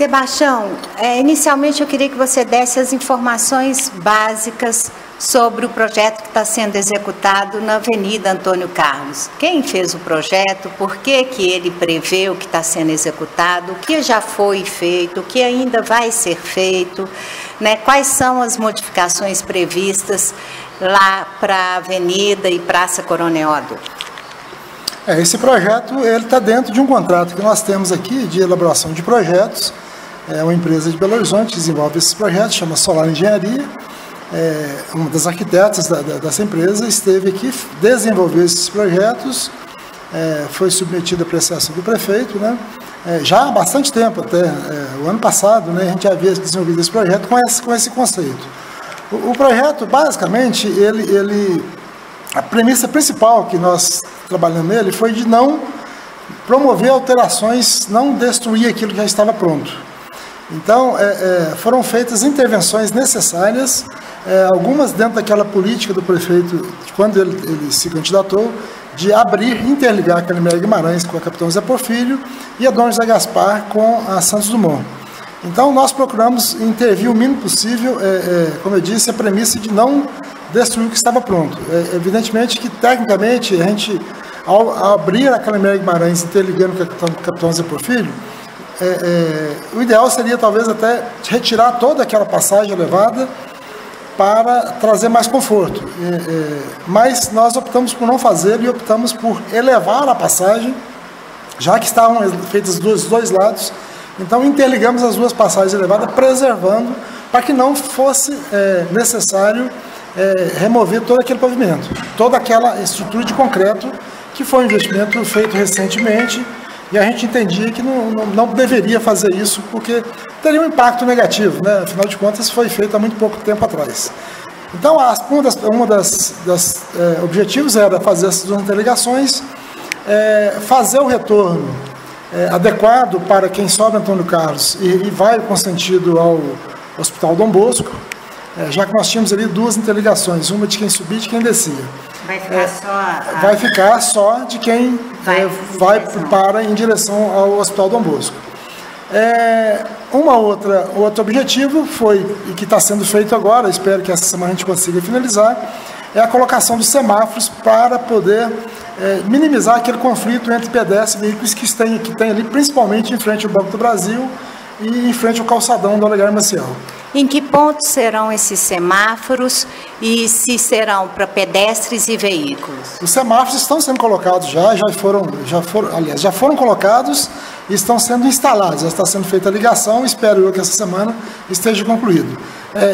Sebastião, inicialmente eu queria que você desse as informações básicas sobre o projeto que está sendo executado na Avenida Antônio Carlos. Quem fez o projeto, por que ele prevê o que está sendo executado, o que já foi feito, o que ainda vai ser feito, né? Quais são as modificações previstas lá para a Avenida e Praça Coronel Adolfo? Esse projeto está dentro de um contrato que nós temos aqui de elaboração de projetos. É uma empresa de Belo Horizonte que desenvolve esses projetos, chama Solar Engenharia. Uma das arquitetas dessa empresa esteve aqui, desenvolveu esses projetos, foi submetida à apreciação do prefeito, né? Já há bastante tempo, até o ano passado, né, a gente havia desenvolvido esse projeto com esse conceito. O projeto, basicamente, a premissa principal que nós trabalhamos nele foi de não promover alterações, não destruir aquilo que já estava pronto. Então, foram feitas intervenções necessárias, algumas dentro daquela política do prefeito, quando ele se candidatou, de abrir, interligar a Canimera Guimarães com a Capitão Zé Porfírio e a Dom José Gaspar com a Santos Dumont. Então, nós procuramos intervir o mínimo possível, como eu disse, a premissa de não destruir o que estava pronto. Evidentemente que, tecnicamente, a gente, ao abrir a Canimera Guimarães interligando com o Capitão Zé Porfírio, o ideal seria, talvez, até retirar toda aquela passagem elevada para trazer mais conforto. Mas nós optamos por não fazer e optamos por elevar a passagem, já que estavam feitas dos dois lados. Então, interligamos as duas passagens elevadas, preservando, para que não fosse necessário remover todo aquele pavimento, toda aquela estrutura de concreto, que foi um investimento feito recentemente, e a gente entendia que não deveria fazer isso, porque teria um impacto negativo, né? Afinal de contas, foi feito há muito pouco tempo atrás. Então, um dos objetivos era fazer essas duas interligações, fazer o retorno adequado para quem sobe Antônio Carlos e vai com sentido ao Hospital Dom Bosco, já que nós tínhamos ali duas interligações, uma de quem subia e de quem descia. Vai ficar só de quem vai para em direção ao Hospital Dom Bosco. Outro objetivo foi, e que está sendo feito agora, espero que essa semana a gente consiga finalizar, é a colocação dos semáforos para poder minimizar aquele conflito entre pedestres e veículos que tem ali, principalmente em frente ao Banco do Brasil e em frente ao calçadão do Olegário Maciel. Em que pontos serão esses semáforos e se serão para pedestres e veículos? Os semáforos estão sendo colocados já foram colocados e estão sendo instalados. Já está sendo feita a ligação, espero eu que essa semana esteja concluído.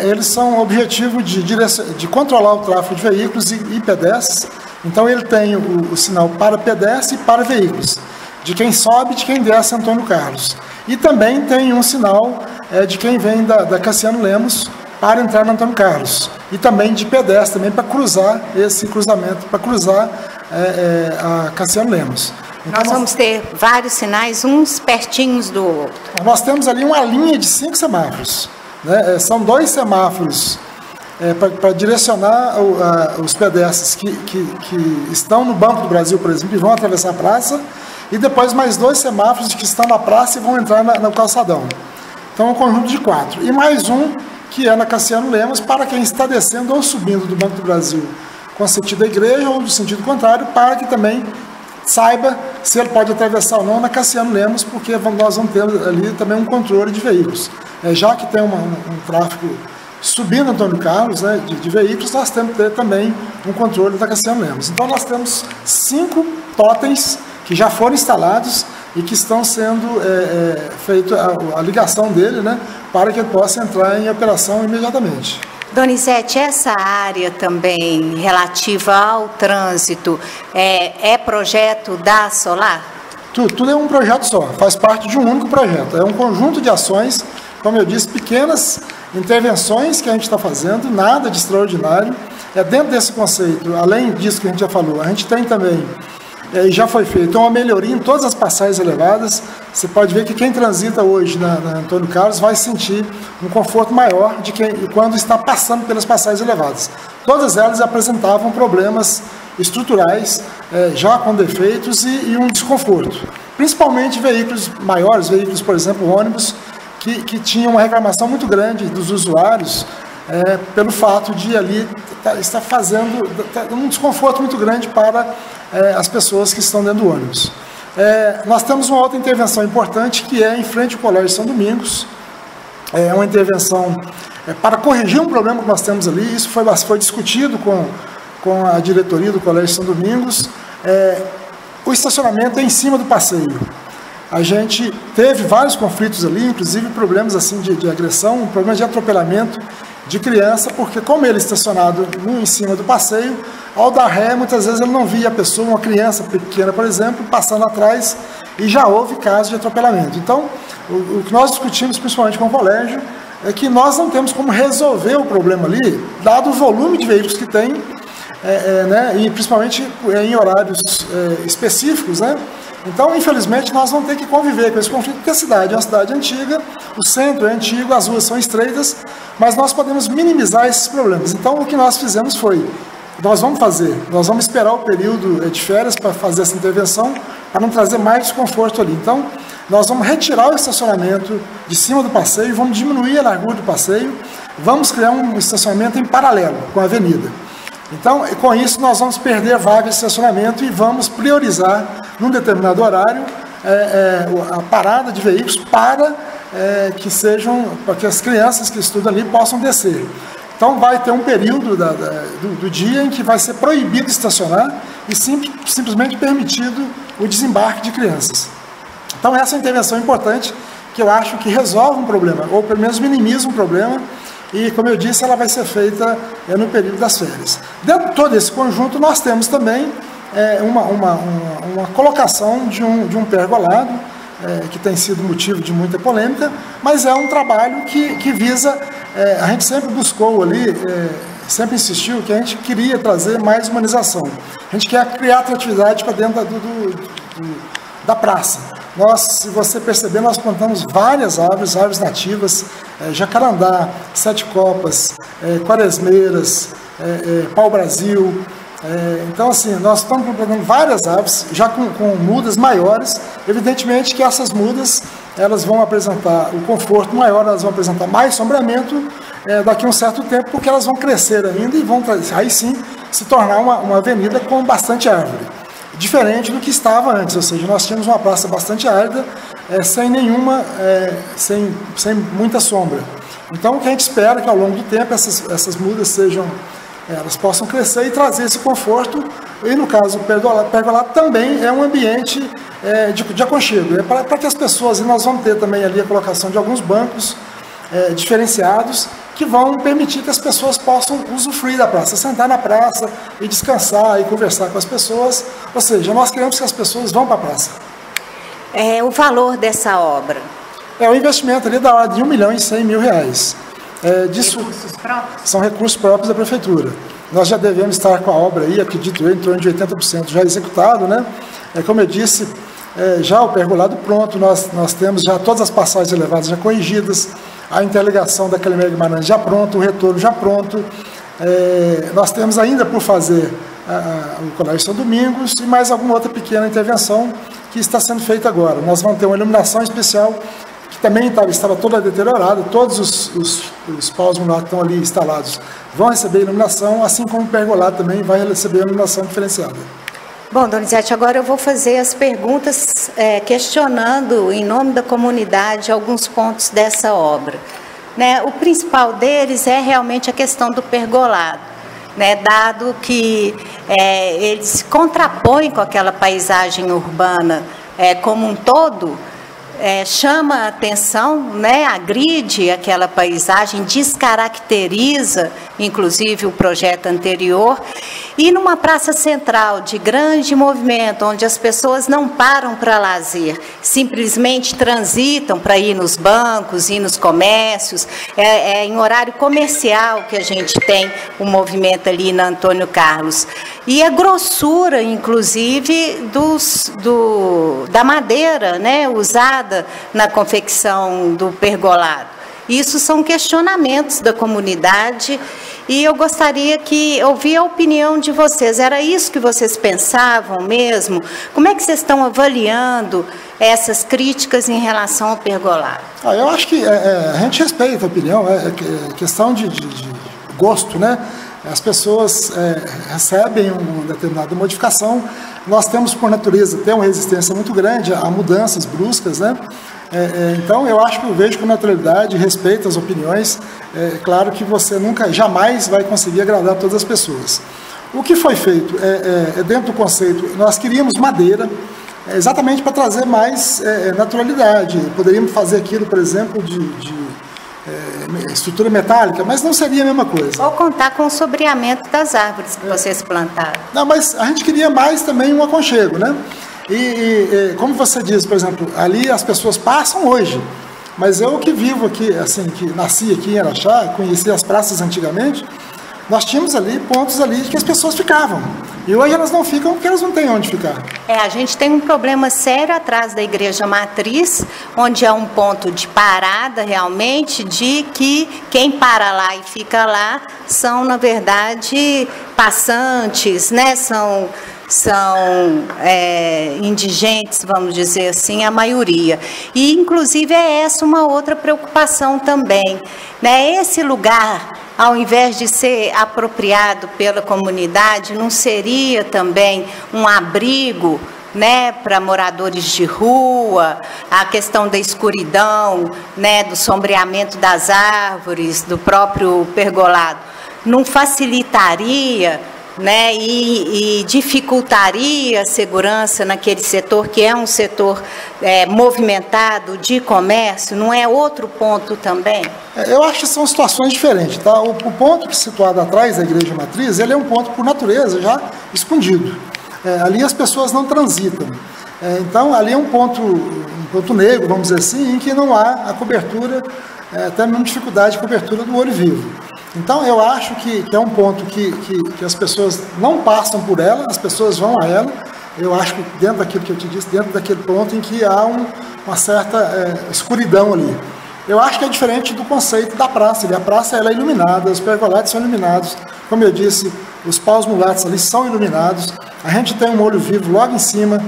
Eles são o objetivo de controlar o tráfego de veículos e pedestres. Então ele tem o sinal para pedestres e para veículos, de quem sobe e de quem desce Antônio Carlos. E também tem um sinal de quem vem da Cassiano Lemos para entrar no Antônio Carlos. E também de pedestre, também para cruzar esse cruzamento, para cruzar a Cassiano Lemos. Então, nós vamos ter vários sinais, uns pertinhos do outro. Nós temos ali uma linha de 5 semáforos. Né? São 2 semáforos para direcionar os pedestres que estão no Banco do Brasil, por exemplo, e vão atravessar a praça, e depois mais 2 semáforos que estão na praça e vão entrar no calçadão. Então, é um conjunto de 4. E mais um que é na Cassiano Lemos, para quem está descendo ou subindo do Banco do Brasil com sentido da igreja ou do sentido contrário, para que também saiba se ele pode atravessar ou não na Cassiano Lemos, porque nós vamos ter ali também um controle de veículos. Já que tem um tráfego subindo Antônio Carlos, né, de veículos, nós temos que ter também um controle da Cassiano Lemos. Então, nós temos 5 totens que já foram instalados e que estão sendo feita a ligação dele, né, para que ele possa entrar em operação imediatamente. Donizete, essa área também relativa ao trânsito é projeto da Solar? Tudo é um projeto só, faz parte de um único projeto. É um conjunto de ações, como eu disse, pequenas intervenções que a gente está fazendo, nada de extraordinário. Dentro desse conceito, além disso que a gente já falou, a gente tem também, já foi feita uma melhoria em todas as passagens elevadas. Você pode ver que quem transita hoje na Antônio Carlos vai sentir um conforto maior de quando está passando pelas passagens elevadas. Todas elas apresentavam problemas estruturais, já com defeitos e um desconforto. Principalmente veículos maiores, veículos, por exemplo, ônibus, que tinha uma reclamação muito grande dos usuários pelo fato de ali estar fazendo um desconforto muito grande para as pessoas que estão dentro do ônibus. Nós temos uma outra intervenção importante que é em frente ao Colégio São Domingos. É uma intervenção para corrigir um problema que nós temos ali. Isso foi discutido com a diretoria do Colégio São Domingos. O estacionamento é em cima do passeio. A gente teve vários conflitos ali, inclusive problemas assim de agressão, problemas de atropelamento de criança, porque como ele é estacionado em cima do passeio, ao dar ré, muitas vezes ele não via a pessoa, uma criança pequena, por exemplo, passando atrás, e já houve casos de atropelamento. Então, o que nós discutimos, principalmente com o colégio, é que nós não temos como resolver o problema ali, dado o volume de veículos que tem, né, e principalmente em horários específicos, né? Então, infelizmente, nós vamos ter que conviver com esse conflito, porque a cidade é uma cidade antiga, o centro é antigo, as ruas são estreitas, mas nós podemos minimizar esses problemas. Então, o que nós fizemos foi, nós vamos esperar o período de férias para fazer essa intervenção, para não trazer mais desconforto ali. Então, nós vamos retirar o estacionamento de cima do passeio, vamos diminuir a largura do passeio, vamos criar um estacionamento em paralelo com a avenida. Então, com isso, nós vamos perder vagas de estacionamento e vamos priorizar, num determinado horário, a parada de veículos para que as crianças que estudam ali possam descer. Então, vai ter um período do dia em que vai ser proibido estacionar e simplesmente permitido o desembarque de crianças. Então, essa é uma intervenção importante que eu acho que resolve um problema, ou pelo menos minimiza um problema. E, como eu disse, ela vai ser feita no período das férias. Dentro de todo esse conjunto, nós temos também uma colocação de um pergolado, que tem sido motivo de muita polêmica, mas é um trabalho que visa, a gente sempre buscou ali, sempre insistiu que a gente queria trazer mais humanização. A gente quer criar atratividade para dentro da praça. Se você perceber, nós plantamos várias árvores nativas, jacarandá, sete copas, quaresmeiras, pau-brasil. Então, assim, nós estamos plantando várias árvores, já com mudas maiores. Evidentemente que essas mudas, elas vão apresentar o conforto maior, elas vão apresentar mais sombreamento daqui a um certo tempo, porque elas vão crescer ainda e vão, aí sim, se tornar uma avenida com bastante árvore. Diferente do que estava antes, ou seja, nós tínhamos uma praça bastante árida, sem muita sombra. Então, o que a gente espera é que ao longo do tempo essas mudas elas possam crescer e trazer esse conforto, e no caso o pergolado também é um ambiente de aconchego, para que as pessoas, e nós vamos ter também ali a colocação de alguns bancos diferenciados, que vão permitir que as pessoas possam usufruir da praça, sentar na praça e descansar e conversar com as pessoas. Ou seja, nós queremos que as pessoas vão para a praça. O valor dessa obra? É um investimento ali da ordem de R$1.100.000. Recursos próprios? São recursos próprios da prefeitura. Nós já devemos estar com a obra aí, acredito eu, em torno de 80% já executado, né? Como eu disse, já o pergolado pronto, nós temos já todas as passagens elevadas já corrigidas, a interligação da Calimero Guimarães já pronto, o retorno já pronto. Nós temos ainda por fazer o Colégio São Domingos e mais alguma outra pequena intervenção que está sendo feita agora. Nós vamos ter uma iluminação especial que também estava toda deteriorada, todos os paus que estão ali instalados vão receber iluminação, assim como o pergolado também vai receber iluminação diferenciada. Bom, Donizete, agora eu vou fazer as perguntas questionando, em nome da comunidade, alguns pontos dessa obra. O principal deles é realmente a questão do pergolado, dado que ele se contrapõe com aquela paisagem urbana como um todo, chama a atenção, agride aquela paisagem, descaracteriza, inclusive, o projeto anterior. E numa praça central de grande movimento, onde as pessoas não param para lazer, simplesmente transitam para ir nos bancos, ir nos comércios, em horário comercial que a gente tem o movimento ali na Antônio Carlos. E a grossura, inclusive, da madeira, usada na confecção do pergolado. Isso são questionamentos da comunidade E eu gostaria que ouvir a opinião de vocês. Era isso que vocês pensavam mesmo? Como é que vocês estão avaliando essas críticas em relação ao pergolado? Eu acho que a gente respeita a opinião, é questão de gosto, né? As pessoas recebem uma determinada modificação. Nós temos, por natureza, uma resistência muito grande a mudanças bruscas, né? Então, eu vejo com naturalidade, respeito as opiniões. É claro que você jamais vai conseguir agradar todas as pessoas. O que foi feito dentro do conceito, nós queríamos madeira, exatamente para trazer mais naturalidade. Poderíamos fazer aquilo, por exemplo, de estrutura metálica, mas não seria a mesma coisa. Ou contar com o sombreamento das árvores que vocês plantaram. Não, mas a gente queria mais também um aconchego, né? E como você diz, por exemplo, ali as pessoas passam hoje, mas eu que vivo aqui, assim, que nasci aqui em Araxá, conheci as praças antigamente, nós tínhamos ali pontos ali que as pessoas ficavam. E hoje elas não ficam porque elas não têm onde ficar. A gente tem um problema sério atrás da igreja matriz, onde é um ponto de parada realmente, de que quem para lá e fica lá são, na verdade, passantes, né? São indigentes, vamos dizer assim, a maioria. E, inclusive, é essa uma outra preocupação também, né? Esse lugar, ao invés de ser apropriado pela comunidade, não seria também um abrigo, né, para moradores de rua, a questão da escuridão, né, do sombreamento das árvores, do próprio pergolado, não facilitaria, né, e dificultaria a segurança naquele setor, que é um setor movimentado de comércio? Não é outro ponto também? Eu acho que são situações diferentes, tá? O ponto que é situado atrás da igreja matriz, ele é um ponto, por natureza, já escondido. Ali as pessoas não transitam. Então, ali é um ponto negro, vamos dizer assim, em que não há a cobertura, até mesmo dificuldade de cobertura do olho vivo. Então, eu acho que é um ponto que as pessoas não passam por ela, as pessoas vão a ela. Eu acho que dentro daquilo que eu te disse, dentro daquele ponto em que há uma certa escuridão ali. Eu acho que é diferente do conceito da praça. A praça ela é iluminada, os pergolados são iluminados. Como eu disse, os paus mulatos ali são iluminados. A gente tem um olho vivo logo em cima,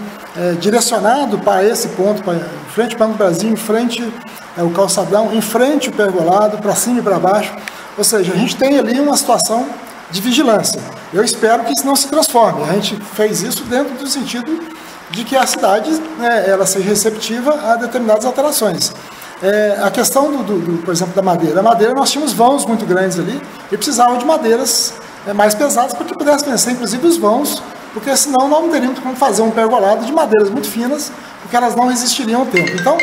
direcionado para esse ponto, em frente para o Brasil, em frente o calçadão, em frente o pergolado, para cima e para baixo. Ou seja, a gente tem ali uma situação de vigilância. Eu espero que isso não se transforme. A gente fez isso dentro do sentido de que a cidade ela seja receptiva a determinadas alterações. A questão, por exemplo, da madeira. A madeira, nós tínhamos vãos muito grandes ali e precisavam de madeiras mais pesadas para que pudesse vencer, inclusive, os vãos, porque senão nós não teríamos como fazer um pergolado de madeiras muito finas, porque elas não resistiriam ao tempo. Então,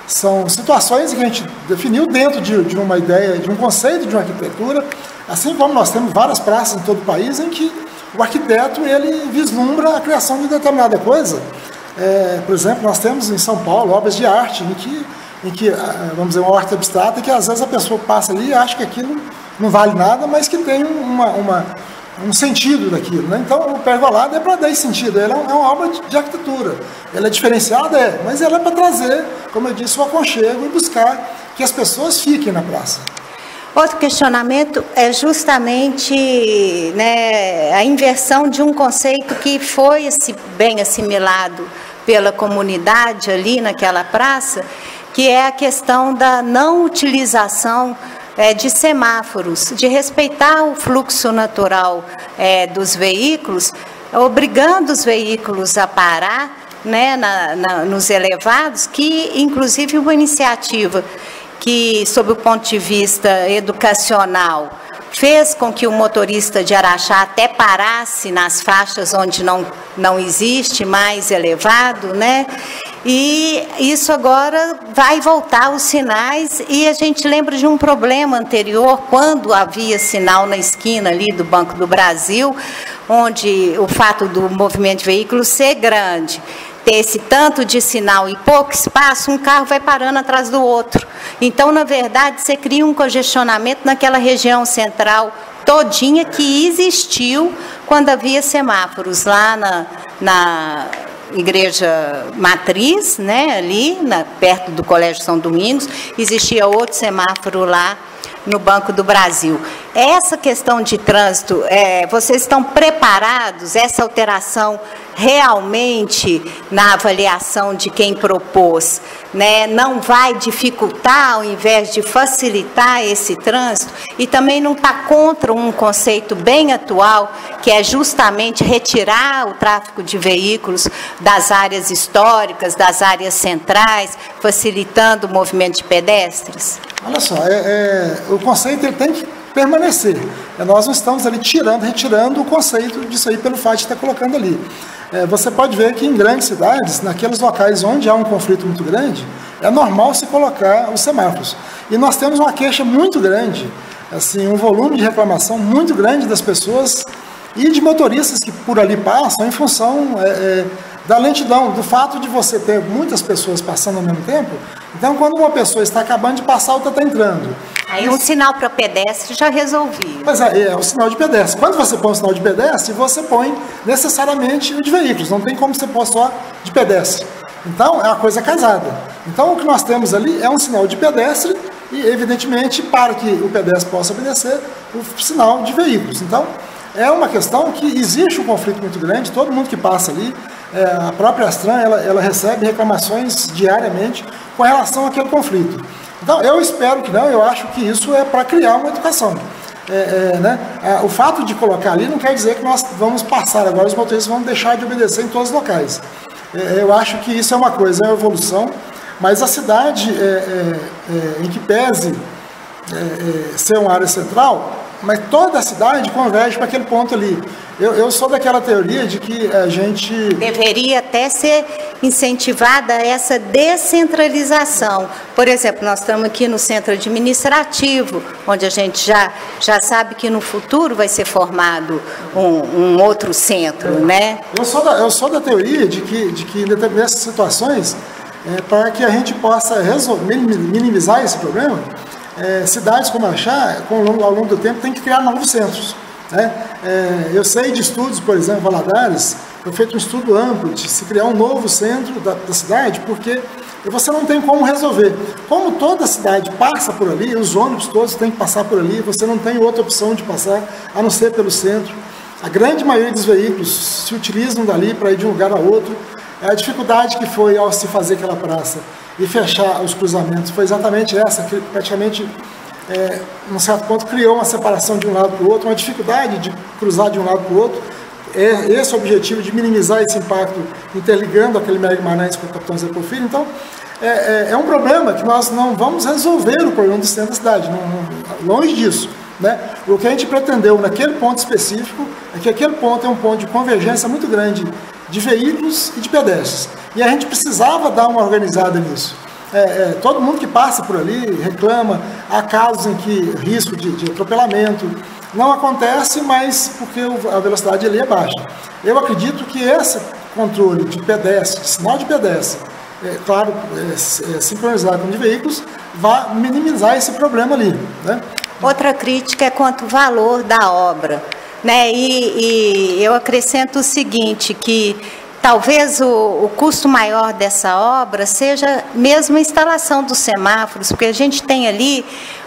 são situações que a gente definiu dentro de uma ideia, de um conceito de uma arquitetura, assim como nós temos várias praças em todo o país em que o arquiteto ele vislumbra a criação de determinada coisa. Por exemplo, nós temos em São Paulo obras de arte em que vamos dizer, uma horta abstrata, que às vezes a pessoa passa ali e acha que aquilo não vale nada, mas que tem um sentido daquilo, né? Então, o pergolado é para dar esse sentido. Ele é uma obra de arquitetura. Ela é diferenciada, mas ela é para trazer, como eu disse, o aconchego e buscar que as pessoas fiquem na praça. Outro questionamento é justamente, né, a inversão de um conceito que foi bem assimilado pela comunidade ali naquela praça, que é a questão da não utilização de semáforos, de respeitar o fluxo natural dos veículos, obrigando os veículos a parar, né, nos elevados, que inclusive uma iniciativa que, sob o ponto de vista educacional, fez com que o motorista de Araxá até parasse nas faixas onde não existe mais elevado, né? E isso agora vai voltar os sinais, e a gente lembra de um problema anterior, quando havia sinal na esquina ali do Banco do Brasil, onde o fato do movimento de veículos ser grande, ter esse tanto de sinal e pouco espaço, um carro vai parando atrás do outro. Então, na verdade, você cria um congestionamento naquela região central todinha que existiu quando havia semáforos lá na igreja matriz, né, ali perto do Colégio São Domingos, existia outro semáforo lá no Banco do Brasil. Essa questão de trânsito, vocês estão preparados? Essa alteração realmente, na avaliação de quem propôs, né, não vai dificultar ao invés de facilitar esse trânsito? E também não está contra um conceito bem atual, que é justamente retirar o tráfego de veículos das áreas históricas, das áreas centrais, facilitando o movimento de pedestres? Olha só, o conceito ele tem que permanecer. Nós não estamos ali retirando o conceito disso aí pelo fato de estar colocando ali. Você pode ver que em grandes cidades, naqueles locais onde há um conflito muito grande, é normal se colocar os semáforos. E nós temos uma queixa muito grande, assim, um volume de reclamação muito grande das pessoas e de motoristas que por ali passam em função da lentidão, do fato de você ter muitas pessoas passando ao mesmo tempo. Então, quando uma pessoa está acabando de passar, outra está entrando. Aí um sinal para pedestre já resolvia. Mas é o sinal de pedestre. Quando você põe o sinal de pedestre, você põe necessariamente o de veículos. Não tem como você pôr só de pedestre. Então, é uma coisa casada. Então, o que nós temos ali é um sinal de pedestre e, evidentemente, para que o pedestre possa obedecer, o sinal de veículos. Então, é uma questão que existe um conflito muito grande. Todo mundo que passa ali, a própria Astran, ela recebe reclamações diariamente com relação àquele conflito. Então, eu espero que não, eu acho que isso é para criar uma educação. Né? O fato de colocar ali não quer dizer que nós vamos passar agora, os motoristas vão deixar de obedecer em todos os locais. Eu acho que isso é uma coisa, é uma evolução, mas a cidade, em que pese ser uma área central, mas toda a cidade converge para aquele ponto ali. Eu sou daquela teoria de que a gente... Deveria até ser incentivada essa descentralização. Por exemplo, nós estamos aqui no centro administrativo, onde a gente já sabe que no futuro vai ser formado um outro centro, né? Eu sou da teoria de que em determinadas situações, para que a gente possa minimizar esse problema, cidades como Araxá, ao longo do tempo, tem que criar novos centros. Né? Eu sei de estudos, por exemplo, Valadares, foi feito um estudo amplo de se criar um novo centro da cidade, porque você não tem como resolver. Como toda a cidade passa por ali, os ônibus todos têm que passar por ali, você não tem outra opção de passar, a não ser pelo centro. A grande maioria dos veículos se utilizam dali para ir de um lugar a outro. A dificuldade que foi ao se fazer aquela praça e fechar os cruzamentos foi exatamente essa, que praticamente, num certo ponto, criou uma separação de um lado para o outro, uma dificuldade de cruzar de um lado para o outro. Esse é o objetivo, de minimizar esse impacto, interligando aquele Mega Guimarães com o Capitão Zé Porfírio. Então, é um problema que nós não vamos resolver o problema do centro da cidade, longe disso. Né? O que a gente pretendeu naquele ponto específico é que aquele ponto é um ponto de convergência muito grande de veículos e de pedestres. E a gente precisava dar uma organizada nisso. Todo mundo que passa por ali reclama, há casos em que risco de atropelamento não acontece, mas porque a velocidade ali é baixa. Eu acredito que esse controle de pedestre, de sinal de pedestre, claro, sincronizado com de veículos, vai minimizar esse problema ali. Né? Outra crítica é quanto ao valor da obra. Né? E eu acrescento o seguinte, que talvez o custo maior dessa obra seja mesmo a instalação dos semáforos, porque a gente tem ali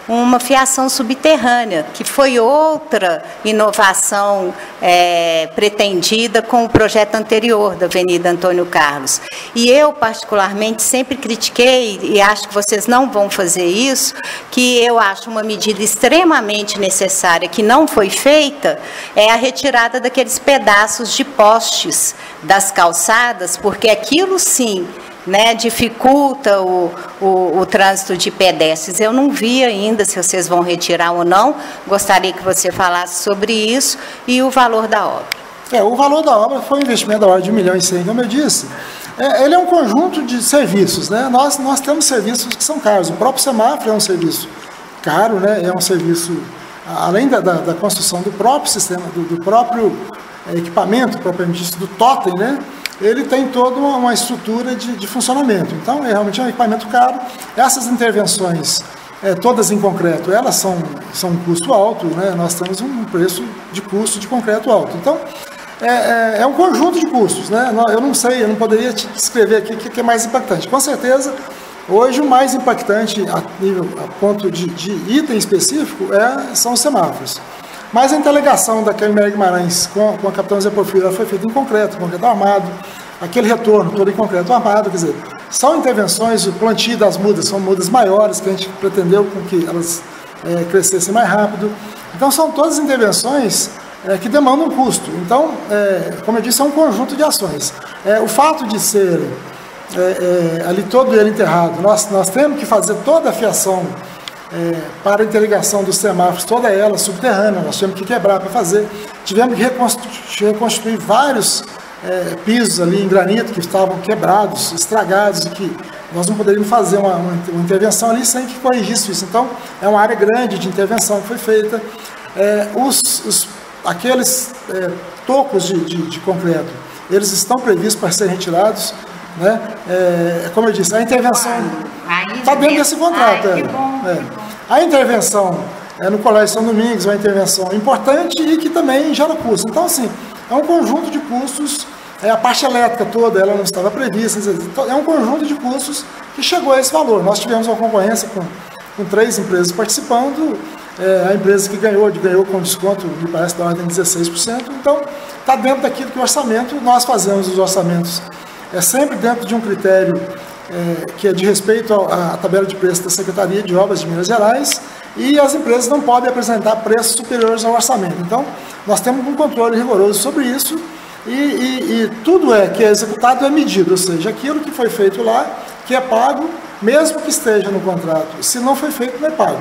uma fiação subterrânea, que foi outra inovação pretendida com o projeto anterior da Avenida Antônio Carlos. E eu, particularmente, sempre critiquei, e acho que vocês não vão fazer isso, que eu acho uma medida extremamente necessária, que não foi feita, é a retirada daqueles pedaços de postes das calçadas, porque aquilo sim, né, dificulta o trânsito de pedestres. Eu não vi ainda se vocês vão retirar ou não, gostaria que você falasse sobre isso e o valor da obra. O valor da obra foi um investimento da ordem de 1,1 milhão, como eu disse. Ele é um conjunto de serviços, né? Nós temos serviços que são caros. O próprio semáforo é um serviço caro, né? É um serviço, além da construção do próprio sistema, do próprio equipamento, propriamente dito, do totem, né? Ele tem toda uma estrutura de funcionamento. Então, realmente é um equipamento caro. Essas intervenções, todas em concreto, elas são um custo alto, né? Nós temos um preço de custo de concreto alto. Então, é um conjunto de custos, né? Eu não sei, eu não poderia te descrever aqui o que é mais impactante. Com certeza, Hoje, o mais impactante a ponto de item específico são os semáforos. Mas a interligação da Calimero Guimarães com a Capitão Zé Porfírio foi feita em concreto armado, aquele retorno todo em concreto armado, quer dizer, são intervenções, o plantio das mudas são mudas maiores, que a gente pretendeu com que elas crescessem mais rápido. Então, são todas intervenções que demandam um custo. Então, como eu disse, é um conjunto de ações. O fato de ser ali todo ele enterrado, nós temos que fazer toda a fiação para a interligação dos semáforos, toda ela subterrânea, nós tivemos que quebrar para fazer. Tivemos que reconstruir vários pisos ali em granito que estavam quebrados, estragados, e que nós não poderíamos fazer uma intervenção ali sem que corrigisse isso. Então, é uma área grande de intervenção que foi feita. Aqueles tocos de concreto, eles estão previstos para serem retirados, né? Como eu disse, a intervenção está dentro desse contrato. A intervenção no Colégio São Domingos é uma intervenção importante e que também gera custo. Então, assim, é um conjunto de custos, a parte elétrica toda, ela não estava prevista, é um conjunto de custos que chegou a esse valor. Nós tivemos uma concorrência com 3 empresas participando, a empresa que ganhou com desconto, me parece, da ordem de 16%, então está dentro daquilo que o orçamento, nós fazemos os orçamentos, sempre dentro de um critério que é de respeito à tabela de preço da Secretaria de Obras de Minas Gerais, e as empresas não podem apresentar preços superiores ao orçamento. Então, nós temos um controle rigoroso sobre isso, e tudo que é executado é medido, ou seja, aquilo que foi feito lá, que é pago, mesmo que esteja no contrato. Se não foi feito, não é pago.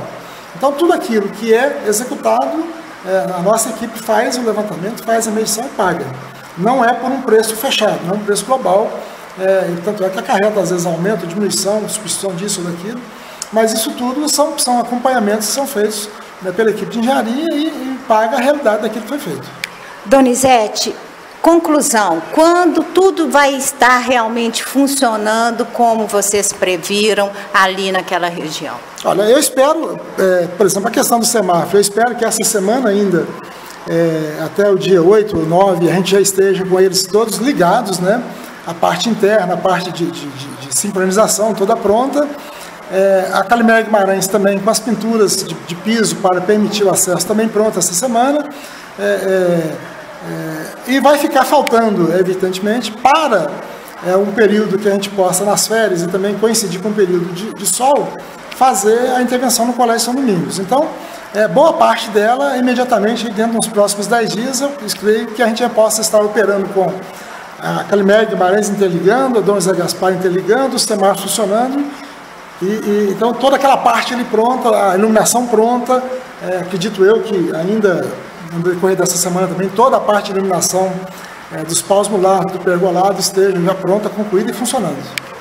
Então, tudo aquilo que é executado, a nossa equipe faz o levantamento, faz a medição e paga. Não é por um preço fechado, não é um preço global, tanto é que acarreta, às vezes, aumento, diminuição, substituição disso ou daquilo, mas isso tudo são acompanhamentos que são feitos pela equipe de engenharia e paga a realidade daquilo que foi feito. Donizete, conclusão, quando tudo vai estar realmente funcionando como vocês previram ali naquela região? Olha, eu espero, por exemplo, a questão do semáforo, eu espero que essa semana ainda, até o dia 8 ou 9, a gente já esteja com eles todos ligados, né? A parte interna, a parte de sincronização toda pronta. A Calimero Guimarães também com as pinturas de piso para permitir o acesso também pronta essa semana. E vai ficar faltando, evidentemente, para um período que a gente possa, nas férias, e também coincidir com um período de sol, fazer a intervenção no Colégio São Domingos. Então, boa parte dela, imediatamente, dentro dos próximos 10 dias, eu creio que a gente já possa estar operando com a Calimero Guimarães interligando, a Dom José Gaspar interligando, os semáforos funcionando, então toda aquela parte ali pronta, a iluminação pronta, acredito eu que ainda no decorrer dessa semana também, toda a parte de iluminação dos paus mulares, do pergolado esteja já pronta, concluída e funcionando.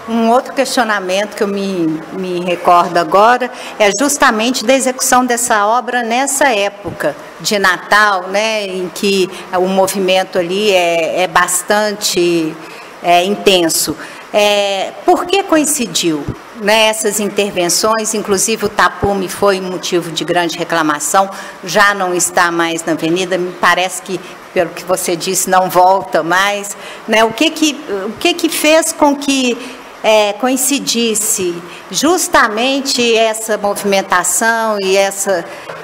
Um outro questionamento que eu me recordo agora é justamente da execução dessa obra nessa época de Natal, né, em que o movimento ali é bastante intenso. Por que coincidiu, né, essas intervenções? Inclusive o tapume foi motivo de grande reclamação, já não está mais na avenida, me parece que, pelo que você disse, não volta mais, né? O que fez com que coincidisse justamente essa movimentação e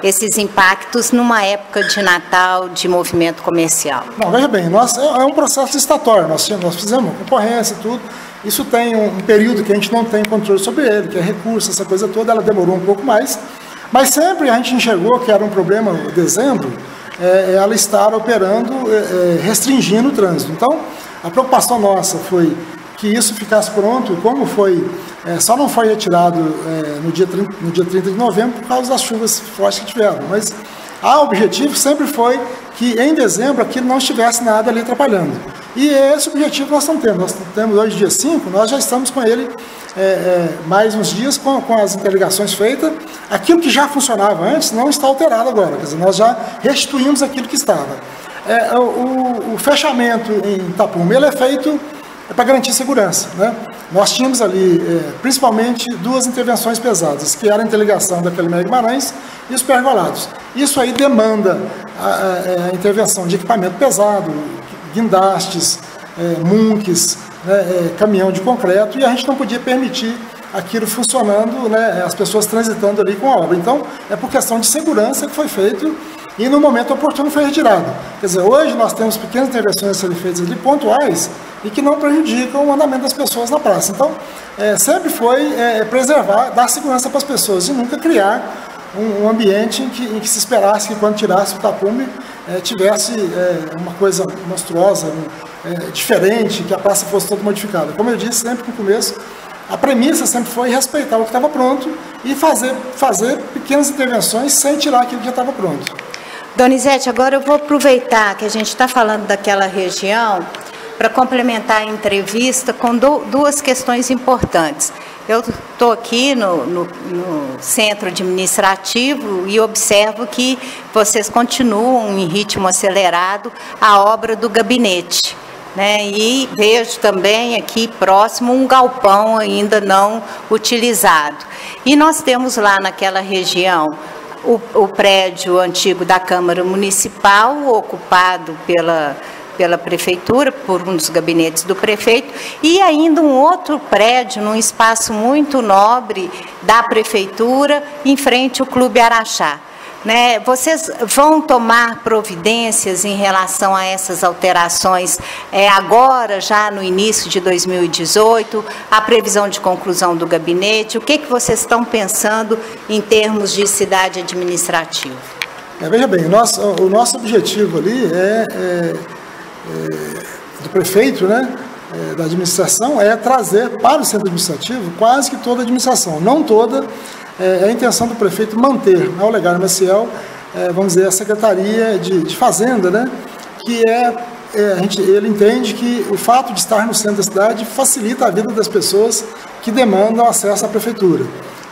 esses impactos numa época de Natal de movimento comercial? Não, veja bem, é um processo licitatório, nós fizemos concorrência e tudo, isso tem um período que a gente não tem controle sobre ele, que é recurso, essa coisa toda, ela demorou um pouco mais, mas sempre a gente enxergou que era um problema, dezembro, ela estar operando, restringindo o trânsito. Então, a preocupação nossa foi que isso ficasse pronto, e como foi, só não foi retirado no dia 30 de novembro por causa das chuvas fortes que tiveram, mas o objetivo sempre foi que em dezembro aquilo não estivesse nada ali atrapalhando. E esse objetivo nós estamos tendo. Nós temos hoje, dia 5, nós já estamos com ele mais uns dias com as interligações feitas. Aquilo que já funcionava antes não está alterado agora, quer dizer, nós já restituímos aquilo que estava. O fechamento em tapume, ele é feito para garantir segurança, né? Nós tínhamos ali, principalmente, 2 intervenções pesadas, que era a interligação da Calimero Guimarães e os pergolados. Isso aí demanda a intervenção de equipamento pesado, guindastes, munques, caminhão de concreto, e a gente não podia permitir aquilo funcionando, né, as pessoas transitando ali com a obra. Então, é por questão de segurança que foi feito e no momento oportuno foi retirado. Quer dizer, hoje nós temos pequenas intervenções a serem feitas ali, pontuais, e que não prejudicam o andamento das pessoas na praça. Então, sempre foi preservar, dar segurança para as pessoas e nunca criar um ambiente em que se esperasse que quando tirasse o tapume tivesse uma coisa monstruosa, diferente, que a praça fosse toda modificada. Como eu disse sempre no começo, a premissa sempre foi respeitar o que estava pronto e fazer pequenas intervenções sem tirar aquilo que já estava pronto. Donizete, agora eu vou aproveitar que a gente está falando daquela região para complementar a entrevista com duas questões importantes. Eu estou aqui no centro administrativo e observo que vocês continuam em ritmo acelerado a obra do gabinete, né? E vejo também aqui próximo um galpão ainda não utilizado. E nós temos lá naquela região o prédio antigo da Câmara Municipal, ocupado pela Prefeitura, por um dos gabinetes do prefeito, e ainda um outro prédio, num espaço muito nobre da Prefeitura, em frente ao Clube Araxá. Né? Vocês vão tomar providências em relação a essas alterações agora, já no início de 2018, a previsão de conclusão do gabinete? O que vocês estão pensando em termos de cidade administrativa? Veja bem, o nosso objetivo ali do prefeito, né, da administração, é trazer para o centro administrativo quase que toda a administração, não toda. É a intenção do prefeito manter na Olegário Maciel, vamos dizer, a Secretaria de Fazenda, né, que ele entende que o fato de estar no centro da cidade facilita a vida das pessoas que demandam acesso à prefeitura,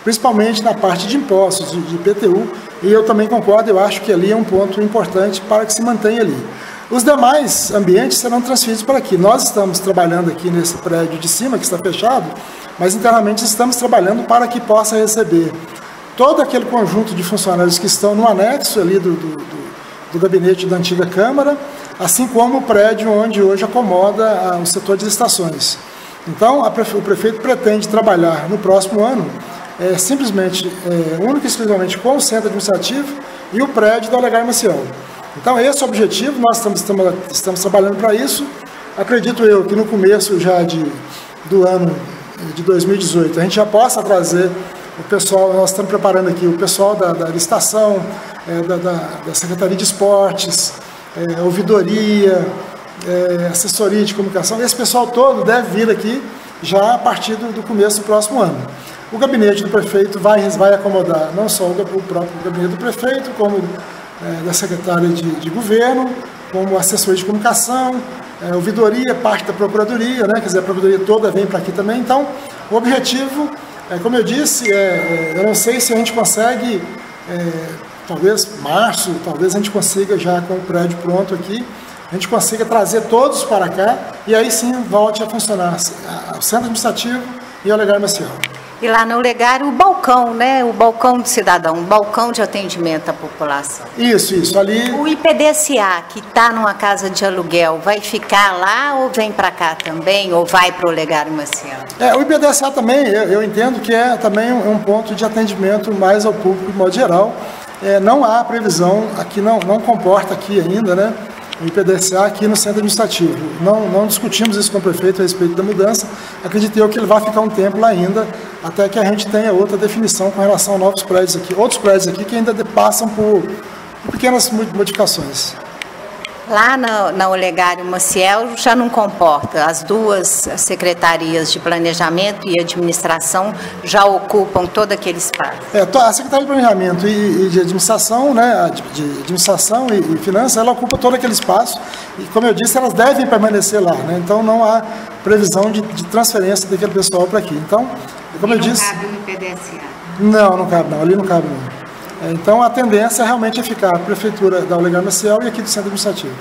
principalmente na parte de impostos, de IPTU, e eu também concordo, eu acho que ali é um ponto importante para que se mantenha ali. Os demais ambientes serão transferidos para aqui. Nós estamos trabalhando aqui nesse prédio de cima, que está fechado, mas internamente estamos trabalhando para que possa receber todo aquele conjunto de funcionários que estão no anexo ali do gabinete da antiga Câmara, assim como o prédio onde hoje acomoda o setor de estações. Então, o prefeito pretende trabalhar no próximo ano simplesmente, única e exclusivamente com o centro administrativo e o prédio da Olegário Maciel. Então, esse é o objetivo, nós estamos trabalhando para isso. Acredito eu que no começo já do ano de 2018, a gente já possa trazer o pessoal, nós estamos preparando aqui o pessoal da licitação, da Secretaria de Esportes, ouvidoria, assessoria de comunicação. Esse pessoal todo deve vir aqui já a partir do começo do próximo ano. O gabinete do prefeito vai acomodar não só o próprio gabinete do prefeito, como da secretária de governo, como assessoria de comunicação, ouvidoria, parte da procuradoria, né? Quer dizer, a procuradoria toda vem para aqui também. Então, o objetivo, como eu disse, eu não sei se a gente consegue, talvez março, talvez a gente consiga já com o prédio pronto aqui, a gente consiga trazer todos para cá e aí sim volte a funcionar o centro administrativo e o Olegário Maciel. E lá no Olegário, o balcão, né? O balcão do cidadão, o balcão de atendimento à população. Isso, ali... O IPDSA, que está numa casa de aluguel, vai ficar lá ou vem para cá também, ou vai para o Olegário Maciel? O IPDSA também, eu entendo que é também um ponto de atendimento mais ao público de modo geral. Não há previsão, aqui não comporta aqui ainda, né? O IPDSA aqui no centro administrativo. Não discutimos isso com o prefeito a respeito da mudança. Acredito eu que ele vai ficar um tempo lá ainda, até que a gente tenha outra definição com relação a novos prédios aqui. Outros prédios aqui que ainda passam por pequenas modificações. Lá na Olegário Maciel já não comporta, as duas secretarias de planejamento e administração já ocupam todo aquele espaço. A Secretaria de Planejamento e de Administração, né, de Administração e Finanças, ela ocupa todo aquele espaço e, como eu disse, elas devem permanecer lá, né, então não há previsão de transferência daquele pessoal para aqui. Então, como eu disse... Não cabe no IPDSA? Não cabe não, ali não cabe não. Então, a tendência realmente é ficar a Prefeitura da Olegário Maciel e aqui do Centro Administrativo.